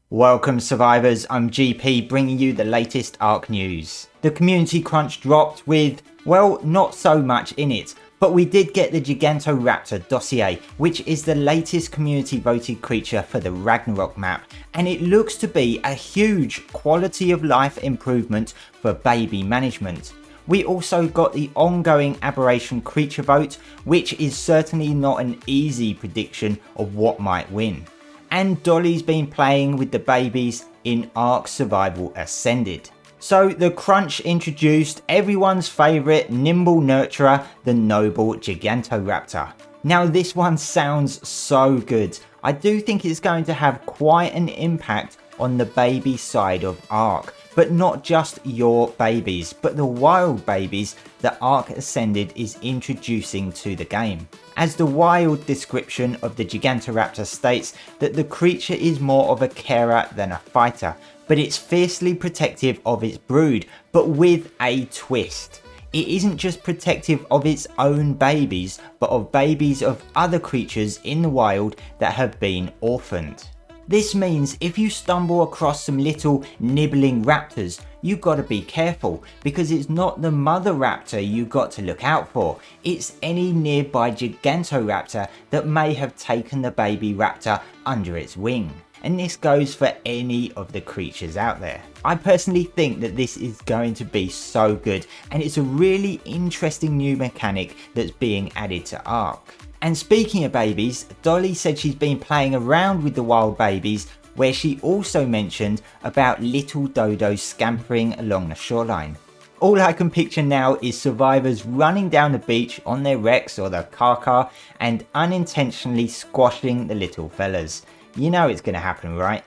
Welcome survivors, I'm GP bringing you the latest ARK news. The Community Crunch dropped with, well, not so much in it, but we did get the Gigantoraptor dossier, which is the latest community voted creature for the Ragnarok map, and it looks to be a huge quality of life improvement for baby management. We also got the ongoing Aberration creature vote, which is certainly not an easy prediction of what might win. And Dolly's been playing with the babies in ARK Survival Ascended. So the Crunch introduced everyone's favourite nimble nurturer, the noble Gigantoraptor. Now this one sounds so good. I do think it's going to have quite an impact on the baby side of ARK, but not just your babies, but the wild babies that ARK Ascended is introducing to the game. As the wild description of the Gigantoraptor states that the creature is more of a carer than a fighter, but it's fiercely protective of its brood, but with a twist. It isn't just protective of its own babies, but of babies of other creatures in the wild that have been orphaned. This means if you stumble across some little nibbling raptors, you've got to be careful, because it's not the mother raptor you've got to look out for, it's any nearby Gigantoraptor that may have taken the baby raptor under its wing. And this goes for any of the creatures out there. I personally think that this is going to be so good, and it's a really interesting new mechanic that's being added to ARK. And speaking of babies, Dolly said she's been playing around with the wild babies, where she also mentioned about little dodos scampering along the shoreline. All I can picture now is survivors running down the beach on their Rex or their car and unintentionally squashing the little fellas. You know it's going to happen, right?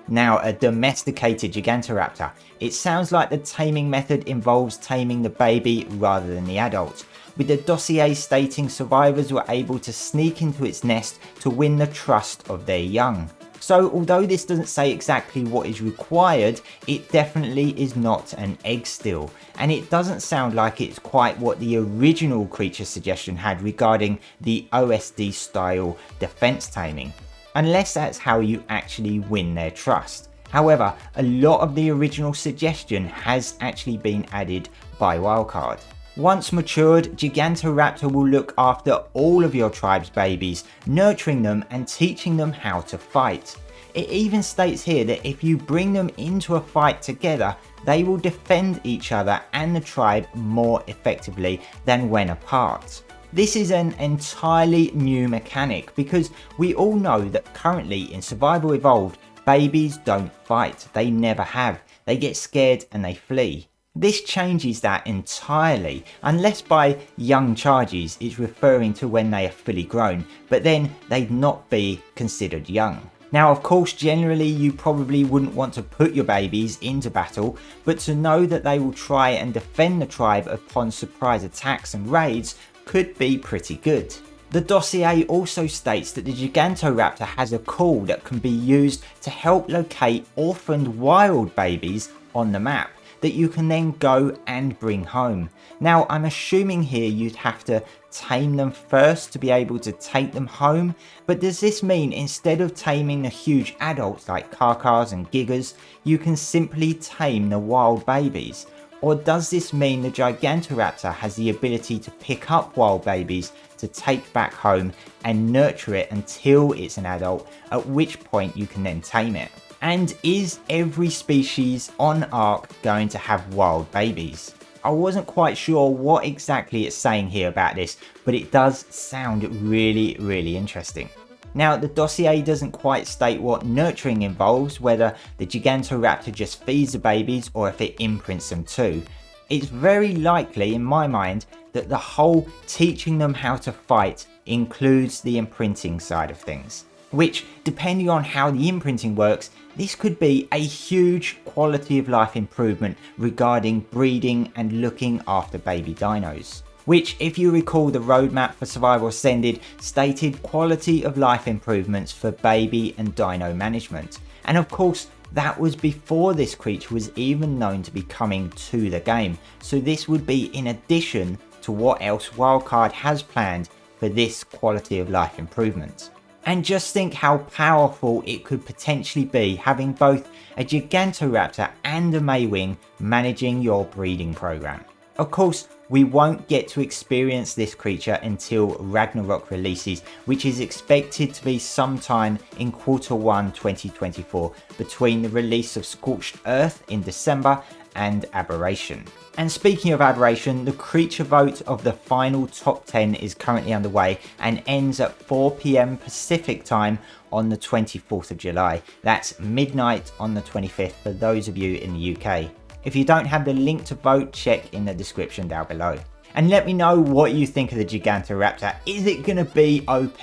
Now, a domesticated Gigantoraptor. It sounds like the taming method involves taming the baby rather than the adult, with the dossier stating survivors were able to sneak into its nest to win the trust of their young. So although this doesn't say exactly what is required, it definitely is not an egg steal, and it doesn't sound like it's quite what the original creature suggestion had regarding the OSD style defense taming, unless that's how you actually win their trust. However, a lot of the original suggestion has actually been added by Wildcard. Once matured, Gigantoraptor will look after all of your tribe's babies, nurturing them and teaching them how to fight. It even states here that if you bring them into a fight together, they will defend each other and the tribe more effectively than when apart. This is an entirely new mechanic, because we all know that currently in Survival Evolved, babies don't fight, they never have, they get scared and they flee. This changes that entirely, unless by young charges it's referring to when they are fully grown, but then they'd not be considered young. Now of course generally you probably wouldn't want to put your babies into battle, but to know that they will try and defend the tribe upon surprise attacks and raids could be pretty good. The dossier also states that the Gigantoraptor has a call that can be used to help locate orphaned wild babies on the map, that you can then go and bring home. Now I'm assuming here you'd have to tame them first to be able to take them home, but does this mean instead of taming the huge adults like Karkars and Gigas, you can simply tame the wild babies? Or does this mean the Gigantoraptor has the ability to pick up wild babies to take back home and nurture it until it's an adult, at which point you can then tame it? And is every species on ARK going to have wild babies? I wasn't quite sure what exactly it's saying here about this, but it does sound really interesting. Now the dossier doesn't quite state what nurturing involves, whether the Gigantoraptor just feeds the babies or if it imprints them too. It's very likely in my mind that the whole teaching them how to fight includes the imprinting side of things, which depending on how the imprinting works, this could be a huge quality of life improvement regarding breeding and looking after baby dinos. Which, if you recall, the roadmap for Survival Ascended stated quality of life improvements for baby and dino management. And of course, that was before this creature was even known to be coming to the game. So this would be in addition to what else Wildcard has planned for this quality of life improvement. And just think how powerful it could potentially be having both a Gigantoraptor and a Maywing managing your breeding program. Of course, we won't get to experience this creature until Ragnarok releases, which is expected to be sometime in Q1 2024, between the release of Scorched Earth in December and Aberration. And speaking of Aberration, the creature vote of the final top 10 is currently underway and ends at 4 PM Pacific time on the 24th of July. That's midnight on the 25th for those of you in the UK. If you don't have the link to vote, check in the description down below. And let me know what you think of the Gigantoraptor. Is it going to be OP?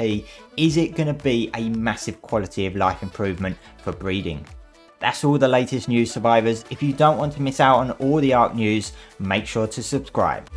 Is it going to be a massive quality of life improvement for breeding? That's all the latest news, survivors. If you don't want to miss out on all the ARK news, make sure to subscribe.